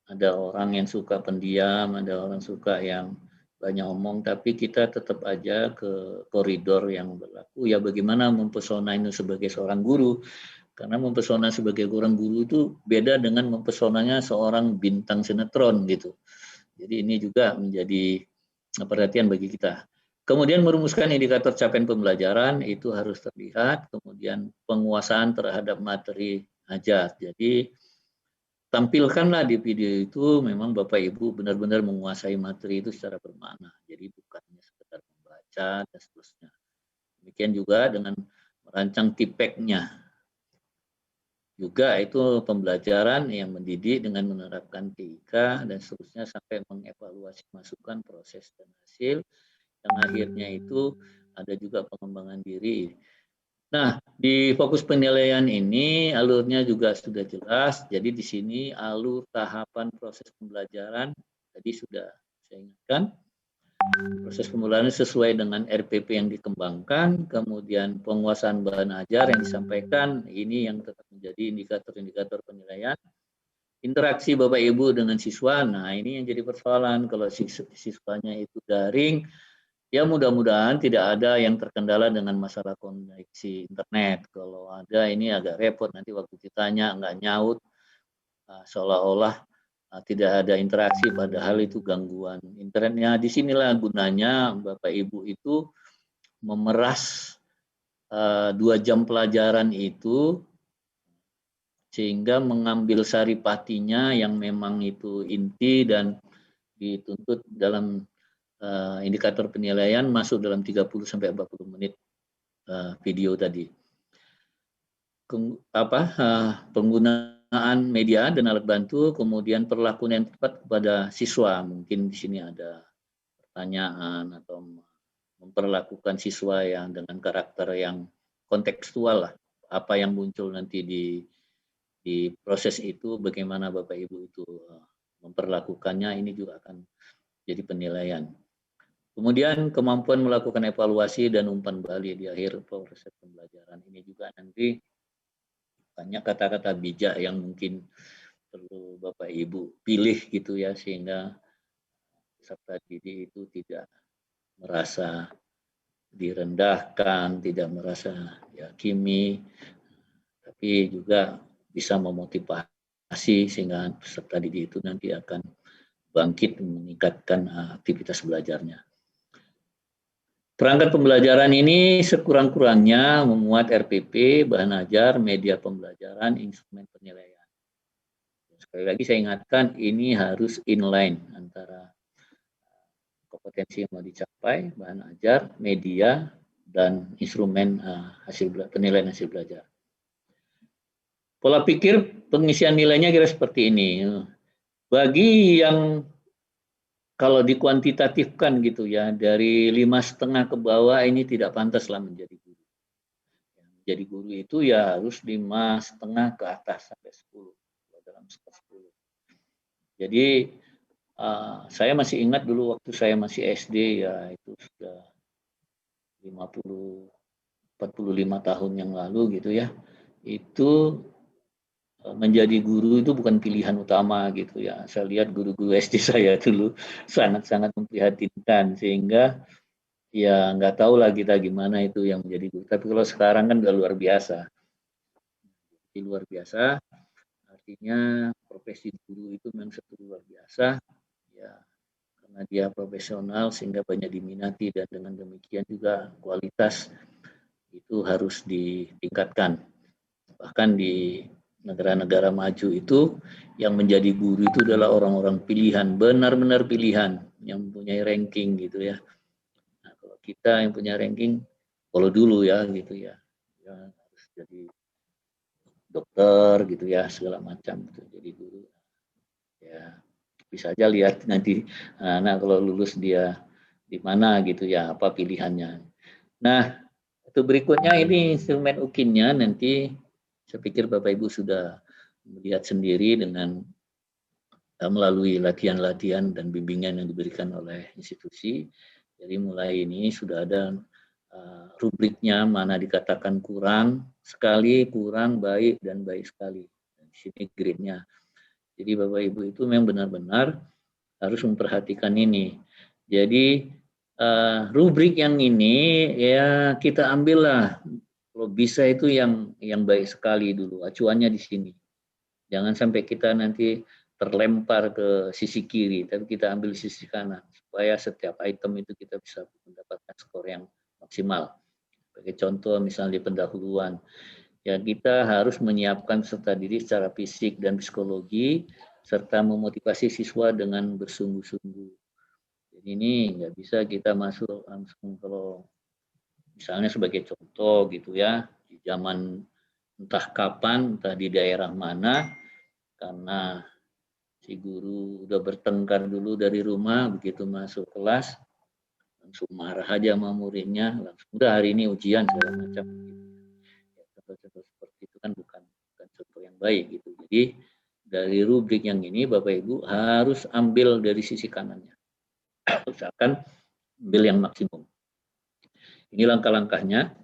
Ada orang yang suka pendiam, ada orang suka yang banyak omong, tapi kita tetap aja ke koridor yang berlaku. Ya bagaimana mempesona itu sebagai seorang guru, karena mempesona sebagai seorang guru itu beda dengan mempesonanya seorang bintang sinetron gitu. Jadi ini juga menjadi perhatian bagi kita. Kemudian merumuskan indikator capaian pembelajaran itu harus terlihat, kemudian penguasaan terhadap materi ajar. Jadi tampilkanlah di video itu memang Bapak Ibu benar-benar menguasai materi itu secara bermakna. Jadi bukan hanya sekedar membaca dan seterusnya. Demikian juga dengan merancang tipeknya. juga itu pembelajaran yang mendidik dengan menerapkan TIK dan seterusnya sampai mengevaluasi masukan, proses, dan hasil yang akhirnya itu ada juga pengembangan diri. Nah, di fokus penilaian ini alurnya juga sudah jelas. Jadi di sini alur tahapan proses pembelajaran tadi sudah saya ingatkan. Proses pembelajaran sesuai dengan RPP yang dikembangkan, kemudian penguasaan bahan ajar yang disampaikan, ini yang tetap menjadi indikator-indikator penilaian. Interaksi Bapak Ibu dengan siswa, nah ini yang jadi persoalan. Kalau siswanya itu daring, ya mudah-mudahan tidak ada yang terkendala dengan masalah koneksi internet. Kalau ada ini agak repot, nanti waktu ditanya nggak nyaut, seolah-olah tidak ada interaksi, padahal itu gangguan internetnya. Disinilah gunanya Bapak Ibu itu memeras 2 jam pelajaran itu sehingga mengambil saripatinya yang memang itu inti dan dituntut dalam indikator penilaian masuk dalam 30 sampai 40 menit video tadi. Penggunaan media dan alat bantu, kemudian perlakuan yang tepat kepada siswa. Mungkin di sini ada pertanyaan atau memperlakukan siswa yang dengan karakter yang kontekstual lah. Apa yang muncul nanti di proses itu, bagaimana Bapak Ibu itu memperlakukannya, ini juga akan jadi penilaian. Kemudian kemampuan melakukan evaluasi dan umpan balik di akhir proses pembelajaran. Ini juga nanti banyak kata-kata bijak yang mungkin perlu Bapak Ibu pilih gitu ya, sehingga peserta didik itu tidak merasa direndahkan, tidak merasa dihakimi, tapi juga bisa memotivasi sehingga peserta didik itu nanti akan bangkit meningkatkan aktivitas belajarnya. Perangkat pembelajaran ini sekurang-kurangnya memuat RPP, bahan ajar, media pembelajaran, instrumen penilaian. Sekali lagi saya ingatkan, ini harus inline antara kompetensi yang mau dicapai, bahan ajar, media, dan instrumen penilaian hasil belajar. Pola pikir pengisian nilainya kira seperti ini. Bagi yang kalau dikuantitatifkan gitu ya, dari 5,5 ke bawah ini tidak pantaslah menjadi guru. Jadi guru itu ya harus 5,5 ke atas sampai 10 dalam skala 10. Jadi saya masih ingat dulu waktu saya masih SD ya, itu sudah 45 tahun yang lalu gitu ya. Itu menjadi guru itu bukan pilihan utama gitu ya. Saya lihat guru-guru SD saya dulu sangat-sangat memprihatinkan, sehingga ya nggak tahu lah kita gimana itu yang menjadi guru. Tapi kalau sekarang kan udah luar biasa. Jadi luar biasa, artinya profesi guru itu memang satu luar biasa ya, karena dia profesional sehingga banyak diminati, dan dengan demikian juga kualitas itu harus ditingkatkan. Bahkan di negara-negara maju itu yang menjadi guru itu adalah orang-orang pilihan, benar-benar pilihan yang mempunyai ranking gitu ya. Nah, kalau kita yang punya ranking, kalau dulu ya gitu ya, harus jadi dokter gitu ya, segala macam gitu, jadi guru. Ya bisa aja lihat nanti anak kalau lulus dia di mana gitu ya, apa pilihannya. Nah, itu berikutnya ini instrumen UKIN-nya nanti. Saya pikir Bapak Ibu sudah melihat sendiri dengan melalui latihan-latihan dan bimbingan yang diberikan oleh institusi. Jadi mulai ini sudah ada rubriknya, mana dikatakan kurang sekali, kurang, baik, dan baik sekali. Di sini grade-nya. Jadi Bapak Ibu itu memang benar-benar harus memperhatikan ini. Jadi rubrik yang ini ya kita ambillah. Kalau bisa itu yang baik sekali dulu, acuannya di sini. Jangan sampai kita nanti terlempar ke sisi kiri, tapi kita ambil sisi kanan, supaya setiap item itu kita bisa mendapatkan skor yang maksimal. Sebagai contoh misalnya di pendahuluan, ya kita harus menyiapkan peserta didik secara fisik dan psikologi, serta memotivasi siswa dengan bersungguh-sungguh. Jadi ini nggak bisa kita masuk langsung, kalau misalnya sebagai contoh gitu ya, di zaman entah kapan, entah di daerah mana, karena si guru udah bertengkar dulu dari rumah, begitu masuk kelas langsung marah aja sama muridnya, langsung udah hari ini ujian segala macam. Ya, contoh-contoh seperti itu kan bukan contoh yang baik gitu. Jadi dari rubrik yang ini Bapak Ibu harus ambil dari sisi kanannya, usahakan ambil yang maksimum. Ini langkah-langkahnya.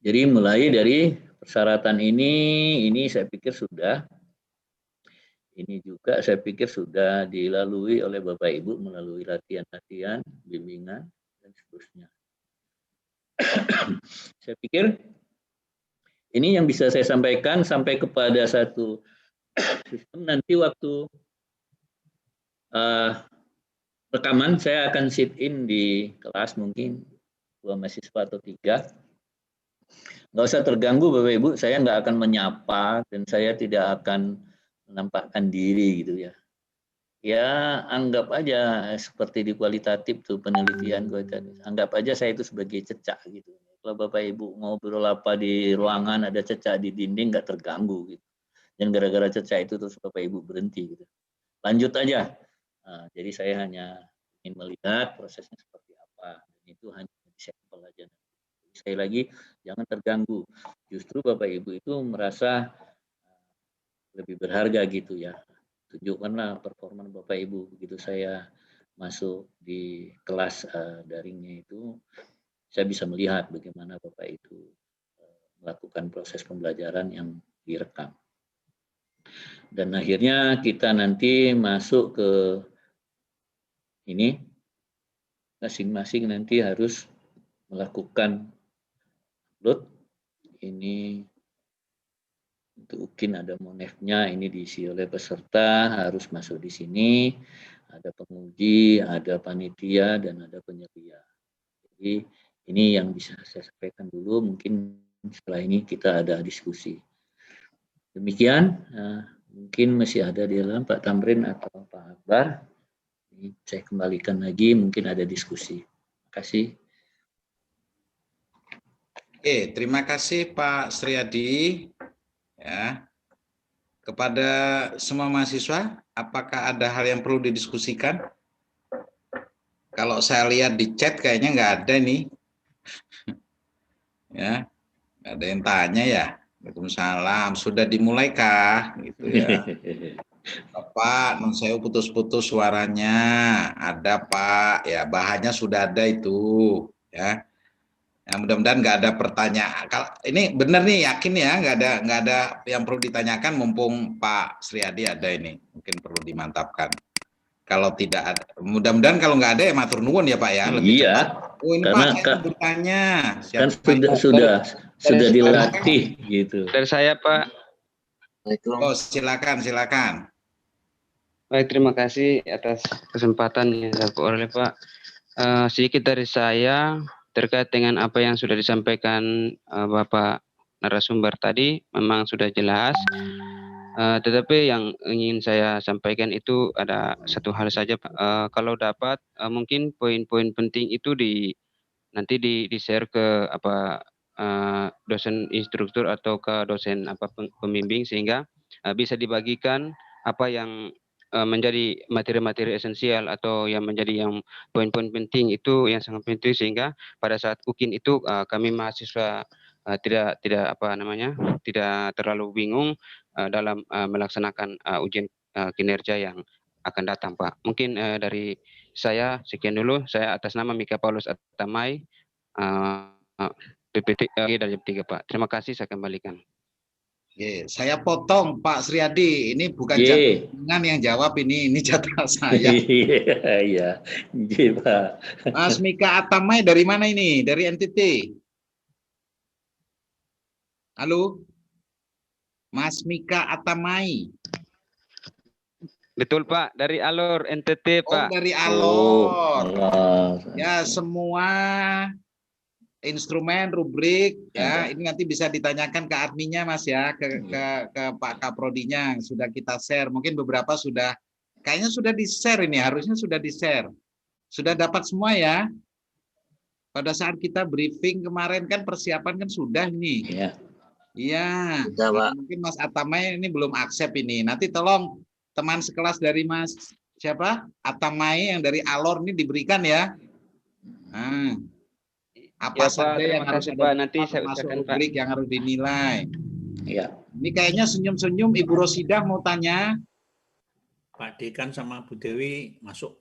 Jadi mulai dari persyaratan ini saya pikir sudah. Ini juga saya pikir sudah dilalui oleh Bapak Ibu melalui latihan-latihan, bimbingan, dan seterusnya. Saya pikir ini yang bisa saya sampaikan sampai kepada satu sistem. Nanti waktu rekaman saya akan sit in di kelas mungkin 2 mahasiswa atau 3. Nggak usah terganggu Bapak Ibu, saya nggak akan menyapa dan saya tidak akan menampakkan diri gitu ya. Ya anggap aja seperti di kualitatif tuh penelitian kualitatif. Anggap aja saya itu sebagai cecak gitu. Kalau Bapak Ibu ngobrol apa di ruangan ada cecak di dinding nggak terganggu gitu. Dan gara-gara cecak itu terus Bapak Ibu berhenti gitu. Lanjut aja. Nah, jadi saya hanya ingin melihat prosesnya seperti apa. Dan itu hanya sampel aja. Sekali lagi jangan terganggu. Justru Bapak Ibu itu merasa lebih berharga gitu ya. Tunjukkanlah performa Bapak Ibu. Begitu saya masuk di kelas daringnya itu, saya bisa melihat bagaimana Bapak itu melakukan proses pembelajaran yang direkam. Dan akhirnya kita nanti masuk ke ini, masing-masing nanti harus melakukan upload. Ini untuk UKIN ada monefnya, ini diisi oleh peserta, harus masuk di sini. Ada penguji, ada panitia, dan ada penyelia. Jadi ini yang bisa saya sampaikan dulu, mungkin setelah ini kita ada diskusi. Demikian, mungkin masih ada di dalam Pak Tamrin atau Pak Akbar. Ini saya kembalikan lagi, mungkin ada diskusi. Terima kasih. Oke, terima kasih Pak Sriadi. Ya. Kepada semua mahasiswa, apakah ada hal yang perlu didiskusikan? Kalau saya lihat di chat kayaknya nggak ada nih. Ya, nggak ada yang tanya ya. Waalaikumsalam. Sudah dimulaikah? Gitu ya. Pak, non saya putus-putus suaranya. Ada Pak, ya bahannya sudah ada itu. Ya. Ya, mudah-mudahan nggak ada pertanyaan. Kalau ini benar nih, yakin ya, nggak ada yang perlu ditanyakan. Mumpung Pak Sriadi ada ini, mungkin perlu dimantapkan. Kalau tidak ada, mudah-mudahan kalau nggak ada ya matur nuwun ya Pak ya, lebih Iya, cepat. Oh ini karena Pak, saya mau bertanya. kan sudah dilatih gitu. Dari saya Pak. Oh silakan. Baik, terima kasih atas kesempatan yang dilakukan oleh Pak. Sedikit dari saya terkait dengan apa yang sudah disampaikan Bapak narasumber tadi, memang sudah jelas. Tetapi yang ingin saya sampaikan itu ada satu hal saja, Pak. Kalau dapat, mungkin poin-poin penting itu nanti di-share ke dosen instruktur atau ke dosen pembimbing, sehingga bisa dibagikan apa yang menjadi materi-materi esensial atau yang menjadi yang poin-poin penting itu yang sangat penting, sehingga pada saat UKIN itu kami mahasiswa tidak terlalu bingung dalam melaksanakan ujian kinerja yang akan datang, Pak. Mungkin dari saya sekian dulu. Saya atas nama Mika Paulus Atamai, PPT dari jam 3, Pak. Terima kasih, saya kembalikan. Saya potong Pak Sriadi, ini bukan jadwal yang jawab ini jadwal saya. Iya, Pak. Mas Mika Atamai dari mana ini? Dari NTT? Halo? Mas Mika Atamai. Betul Pak, dari Alor NTT Pak. Oh dari Alor. Oh, ya semua instrumen, rubrik ya ini nanti bisa ditanyakan ke adminnya Mas ya, ke Pak Kaprodinya, sudah kita share. Mungkin beberapa sudah, kayaknya sudah di-share ini, harusnya sudah di-share. Sudah dapat semua ya? pada saat kita briefing kemarin kan persiapan kan sudah nih. Ya. Iya. Sudah, Pak. Mungkin Mas Atamai ini belum accept ini. Nanti tolong teman sekelas dari Mas siapa? Atamai yang dari Alor ini diberikan ya. Nah, apa Ya, Pak, saja yang terima harus kasih, ada Pak. Nanti saya termasuk usahakan, Pak. rubrik yang harus dinilai. Ya. Ini kayaknya senyum-senyum Ibu Rosidah mau tanya. Pak Dekan sama Bu Dewi masuk.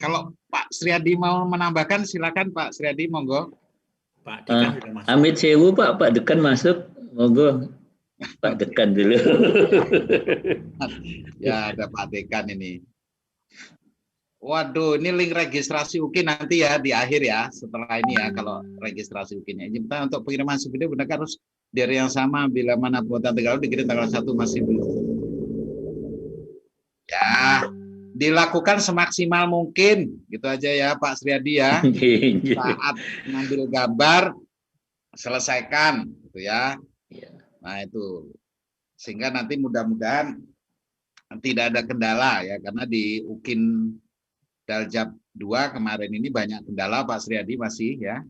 Kalau Pak Sriadi mau menambahkan silakan Pak Sriadi, monggo. Pak Dekan sudah masuk. Amit sewu Pak Dekan masuk, monggo. Pak Dekan dulu. Ya ada Pak Dekan ini. Waduh, ini link registrasi UKIN nanti ya di akhir ya, setelah ini ya kalau registrasi UKIN-nya. Kita untuk pengiriman video benar harus dari yang sama bila mana kuota tanggal dikirim tanggal 1 masih belum. Ya, dilakukan semaksimal mungkin, gitu aja ya Pak Sriadi ya. Saat mengambil gambar selesaikan, gitu ya. Nah itu, sehingga nanti mudah-mudahan tidak ada kendala ya, karena di UKIN Daljab 2 kemarin ini banyak kendala Pak Sriadi masih ya,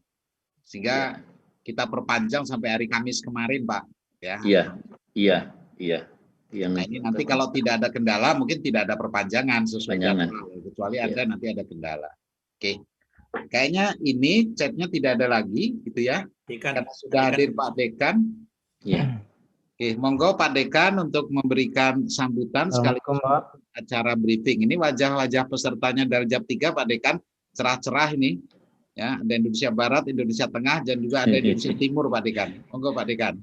sehingga kita perpanjang sampai hari Kamis kemarin Pak ya. Iya. Nah, ini nanti kalau tidak ada kendala mungkin tidak ada perpanjangan sesuai jadwal, kecuali ada nanti ada kendala. Oke, kayaknya ini chatnya tidak ada lagi gitu ya, Dekan, karena sudah hadir Pak Dekan. Ya. Oke, monggo Pak Dekan untuk memberikan sambutan sekaligus Pak. acara briefing. Ini wajah-wajah pesertanya dari Daljab 3 Pak Dekan, cerah-cerah ini. Ya, ada Indonesia Barat, Indonesia Tengah, dan juga ada Indonesia Timur Pak Dekan. Monggo Pak Dekan.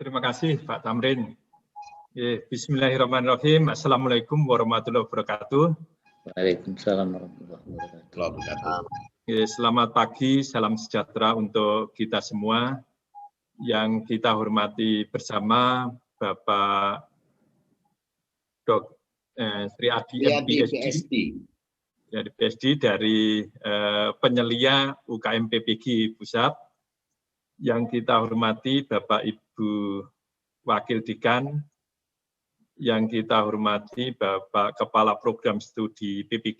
Terima kasih Pak Tamrin. Bismillahirrahmanirrahim. Assalamualaikum warahmatullahi wabarakatuh. Waalaikumsalam warahmatullahi wabarakatuh. Selamat pagi, salam sejahtera untuk kita semua. Yang kita hormati bersama Bapak Sri Adi MPSD, dari penyelia UKM PPG Pusat. Yang kita hormati Bapak Ibu Wakil Dekan, yang kita hormati Bapak Kepala Program Studi PPG